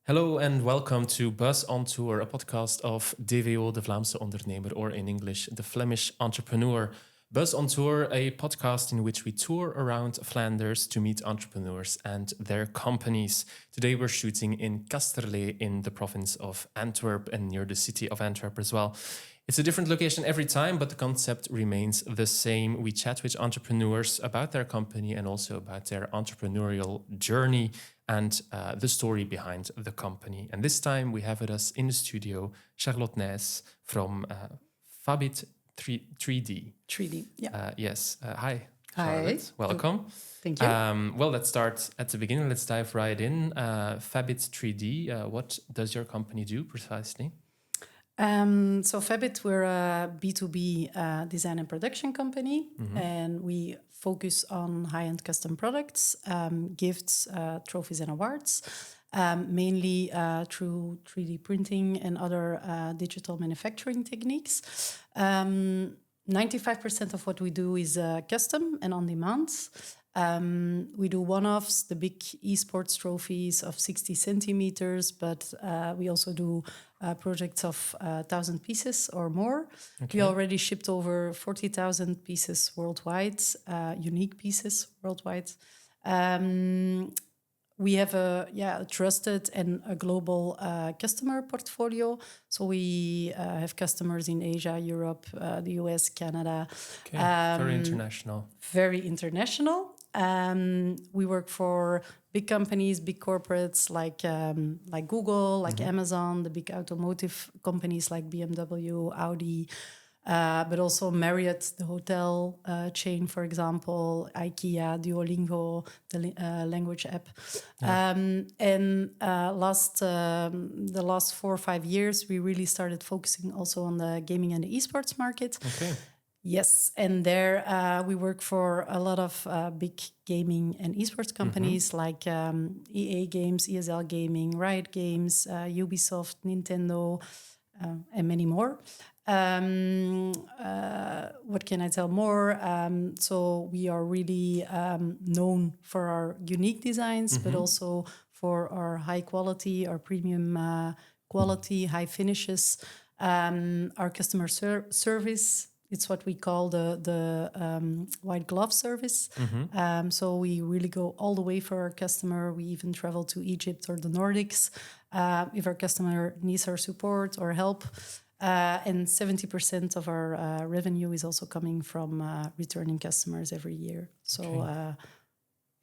Hello and welcome to Buzz on Tour, a podcast of DVO, the Vlaamse Ondernemer, or in English, the Flemish Entrepreneur. Buzz on Tour, a podcast in which we tour around Flanders to meet entrepreneurs and their companies. Today we're shooting in Kasterlee in the province of Antwerp and near the city of Antwerp as well. It's a different location every time, but the concept remains the same. We chat with entrepreneurs about their company and also about their entrepreneurial journey and the story behind the company. And this time we have with us in the studio Charlotte Nys from Fabit3D. 3D, yeah. Yes. Hi, Hi. Charlotte. Welcome. Thank you. Well, let's start at the beginning. Let's dive right in. Fabit3D, what does your company do precisely? So Fabit, we're a B2B design and production company, and we focus on high-end custom products, gifts, trophies, and awards, mainly through 3D printing and other digital manufacturing techniques. 95% of what we do is custom and on demand. We do one-offs, the big esports trophies of 60 centimeters, but we also do projects of 1,000 pieces or more. Okay. We already shipped over 40,000 pieces worldwide, unique pieces worldwide. We have a trusted and a global customer portfolio. So we have customers in Asia, Europe, the US, Canada. Okay. Very international. Very international. We work for big companies, big corporates like Google, like Amazon, the big automotive companies like BMW, Audi, but also Marriott, the hotel chain, for example, IKEA, Duolingo, the language app. The last 4 or 5 years, we really started focusing also on the gaming and the esports market. Okay. Yes, and there we work for a lot of big gaming and esports companies like EA Games, ESL Gaming, Riot Games, Ubisoft, Nintendo, and many more. What can I tell more? So we are really known for our unique designs, but also for our high quality, our premium quality, high finishes, our customer service. It's what we call the white glove service. So we really go all the way for our customer. We even travel to Egypt or the Nordics if our customer needs our support or help. And 70% of our revenue is also coming from returning customers every year. So,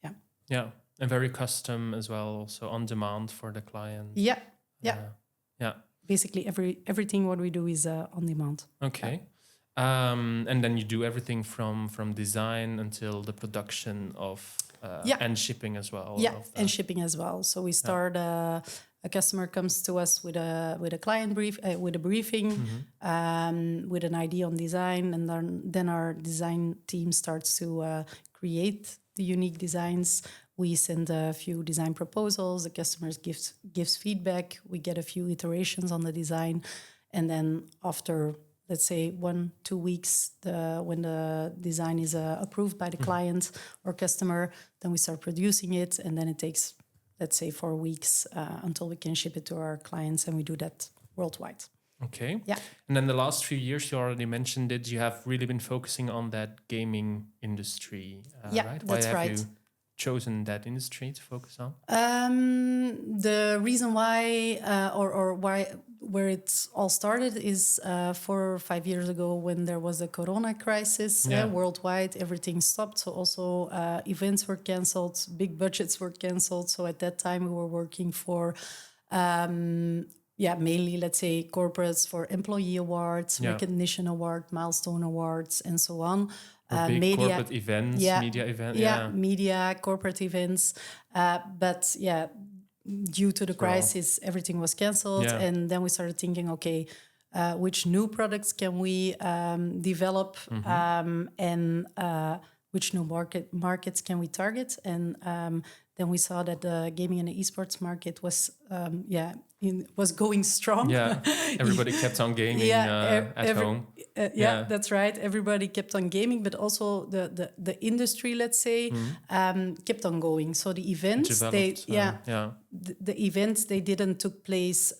Okay. Yeah, and very custom as well, also on demand for the client. Yeah. Yeah. Basically, everything what we do is on demand. Okay. And then you do everything from design until the production of and shipping as well. Yeah, and shipping as well. So we start. A customer comes to us with a client brief, with a briefing, with an idea on design, and then our design team starts to create the unique designs. We send a few design proposals. The customer gives feedback. We get a few iterations on the design, and then after, let's say 1-2 weeks, when the design is approved by the client or customer, then we start producing it, and then it takes, let's say, 4 weeks until we can ship it to our clients, and we do that worldwide. Okay. Yeah. And then the last few years, you already mentioned it, you have really been focusing on that gaming industry, right? That's Why have right. you chosen that industry to focus on? The reason why, or why, where it all started is 4 or 5 years ago when there was a corona crisis worldwide, everything stopped. So also events were canceled, big budgets were canceled. So at that time we were working for, mainly, let's say, corporates for employee awards, recognition award, milestone awards, and so on. Big Media corporate events, media events. Media, corporate events. But due to the crisis, everything was canceled. Yeah. And then we started thinking, okay, which new products can we develop and which new markets can we target? And then we saw that the gaming and the esports market was was going strong. Yeah, everybody kept on gaming at home. That's right. Everybody kept on gaming, but also the industry, let's say, kept on going. So the events, the events, they didn't took place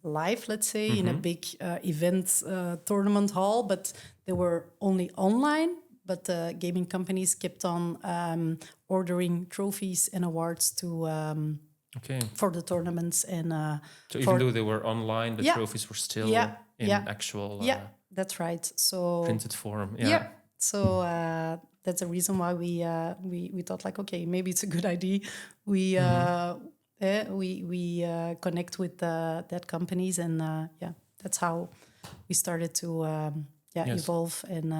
live, let's say, in a big event tournament hall, but they were only online. But the gaming companies kept on ordering trophies and awards to for the tournaments. And so even though they were online, the trophies were still in actual that's right. So printed form. So that's a reason why we thought like, okay, maybe it's a good idea. We connect with that companies, and that's how we started to evolve and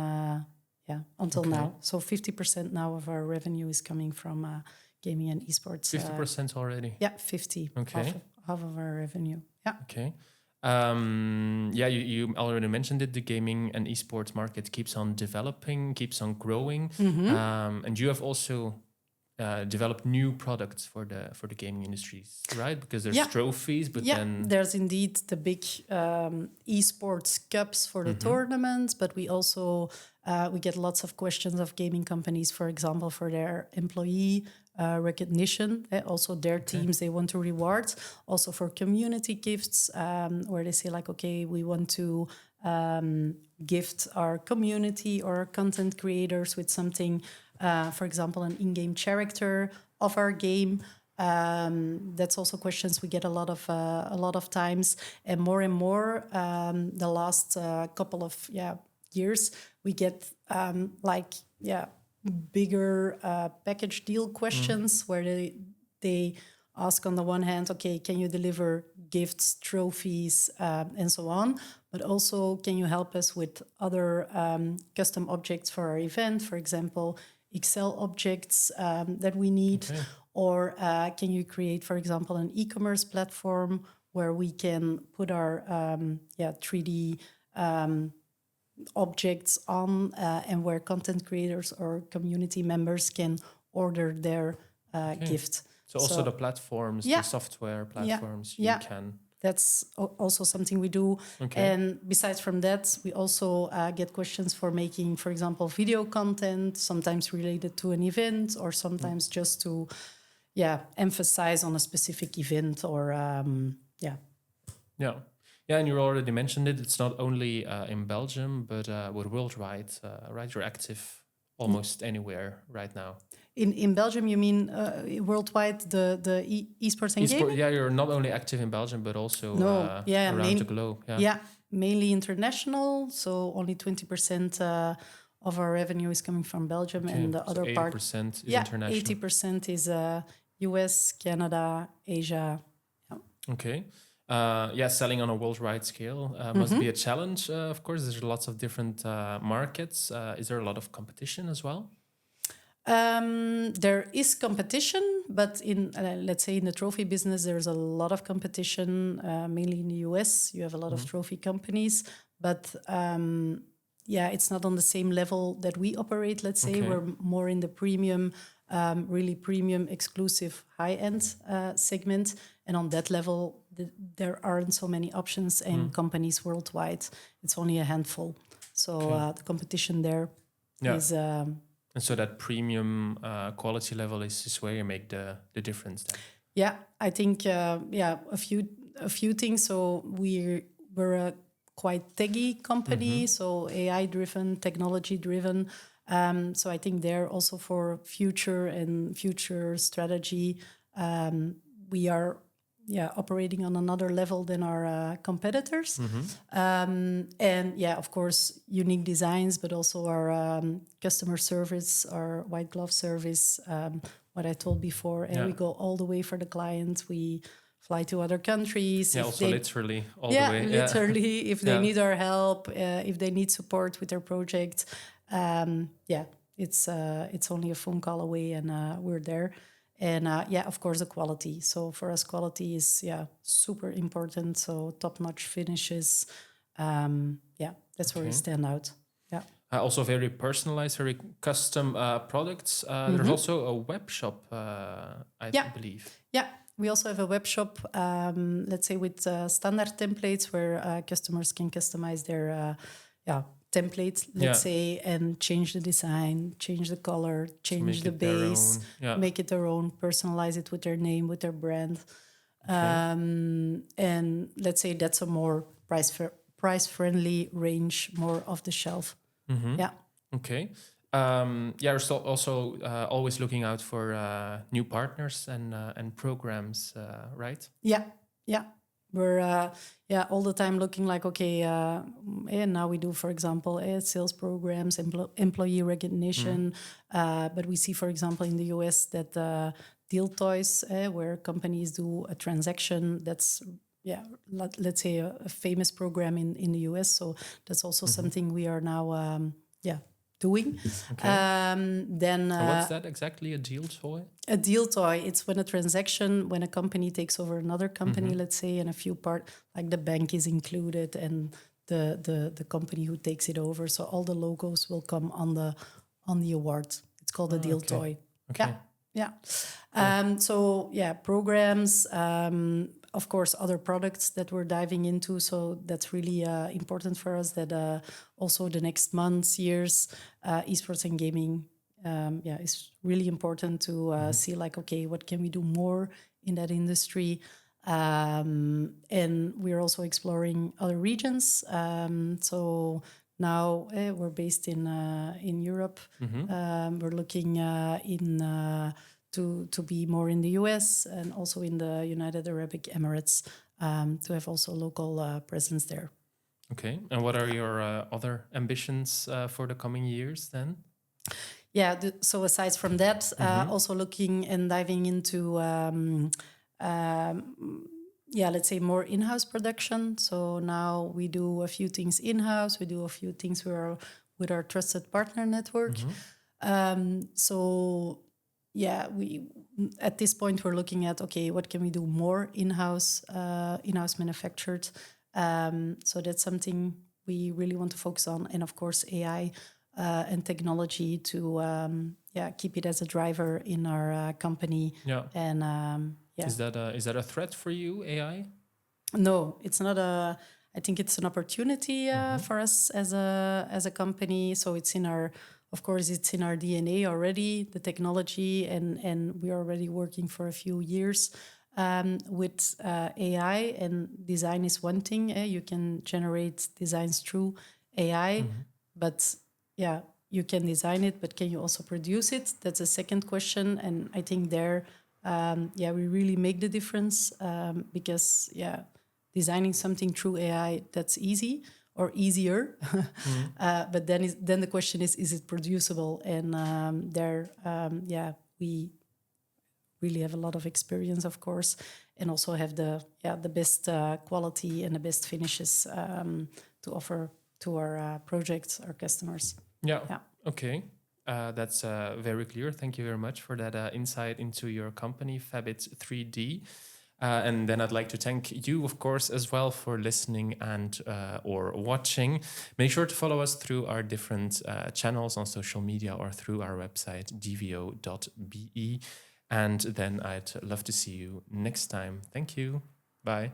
until now. So 50% now of our revenue is coming from gaming and esports. 50% already? Yeah, 50. Okay. Half of our revenue. Yeah. Okay. You already mentioned it. The gaming and esports market keeps on developing, keeps on growing. And you have also developed new products for the gaming industries, right? Because there's trophies, but then there's indeed the big esports cups for the tournaments, but we also we get lots of questions of gaming companies, for example, for their employee recognition. Also their teams, they want to reward. Also for community gifts, where they say like, okay, we want to gift our community or our content creators with something, for example, an in-game character of our game. That's also questions we get a lot of times, and more the last couple of years we get bigger package deal questions where they ask on the one hand, okay, can you deliver gifts, trophies, and so on, but also can you help us with other custom objects for our event, for example, Excel objects that we need, or can you create, for example, an e-commerce platform where we can put our 3D objects on and where content creators or community members can order their gift. So also the platforms, the software platforms, you can... That's also something we do. And besides from that, we also get questions for making, for example, video content, sometimes related to an event or sometimes just to emphasize on a specific event or Yeah, and you already mentioned it. It's not only in Belgium, but we're worldwide, right? You're active almost anywhere right now. In Belgium, you mean worldwide, the esports and gaming? Yeah, you're not only active in Belgium, but also around the globe. Yeah, mainly international. So only 20% of our revenue is coming from Belgium, and the other 80% is international. 80% is US, Canada, Asia. Okay. Selling on a worldwide scale must be a challenge. Of course, there's lots of different markets. Is there a lot of competition as well? There is competition, but in let's say in the trophy business, there's a lot of competition. Mainly in the US, you have a lot of trophy companies, but it's not on the same level that we operate. Let's say we're more in the premium, really premium, exclusive, high-end segment, and on that level, there aren't so many options and companies worldwide. It's only a handful. So the competition there is. And so that premium quality level is where you make the difference then. Yeah, I think a few things. So we're a quite techy company, so AI driven, technology driven. So I think there also for future strategy, we are operating on another level than our competitors. And of course, unique designs, but also our customer service, our white glove service, what I told before. And we go all the way for the client. We fly to other countries. Yeah, also literally all the way. Literally, if they need our help, if they need support with their project, it's only a phone call away and we're there. And of course, the quality. So for us, quality is super important. So top-notch finishes. That's where we stand out. Yeah. Also very personalized, very custom products. There's also a web shop, I believe. Yeah, we also have a web shop, let's say with standard templates where customers can customize their template, let's say, and change the design, change the color, change the base, make it their own, personalize it with their name, with their brand. And let's say that's a more price-friendly range, more off the shelf. Yeah. Okay. You're also always looking out for new partners and programs, right? Yeah. We're all the time looking like, okay, and now we do, for example, sales programs, employee recognition. But we see, for example, in the US that deal toys, where companies do a transaction, that's let's say a famous program in the US. So that's also something we are now doing. Then what's that exactly? A deal toy? A deal toy. It's when a company takes over another company, let's say, and a few like the bank is included and the company who takes it over. So all the logos will come on the award. It's called a deal toy. Okay. Yeah. Programs. Of course, other products that we're diving into. So that's really important for us that also the next months, years, esports and gaming, is really important to see like, okay, what can we do more in that industry? And we're also exploring other regions. So now we're based in Europe. We're looking to be more in the US and also in the United Arab Emirates, to have also local presence there. Okay. And what are your other ambitions for the coming years then? Yeah, so aside from that, also looking and diving into, let's say more in-house production. So now we do a few things in-house. We do a few things with our trusted partner network. We at this point we're looking at, okay, what can we do more in-house manufactured? So that's something we really want to focus on, and of course AI and technology to keep it as a driver in our company. Yeah. And is that a threat for you, AI? No, it's not a. I think it's an opportunity for us as a company. So it's in our. Of course, it's in our DNA already, the technology, and we're already working for a few years with AI. And design is one thing. You can generate designs through AI, but you can design it, but can you also produce it? That's a second question. And I think there, we really make the difference because, designing something through AI, that's easy. Or easier, but then the question is it producible? And we really have a lot of experience, of course, and also have the best quality and the best finishes to offer to our projects, our customers. Yeah. Okay. That's very clear. Thank you very much for that insight into your company, Fabit3D. And then I'd like to thank you, of course, as well for listening and or watching. Make sure to follow us through our different channels on social media or through our website, dvo.be. And then I'd love to see you next time. Thank you. Bye.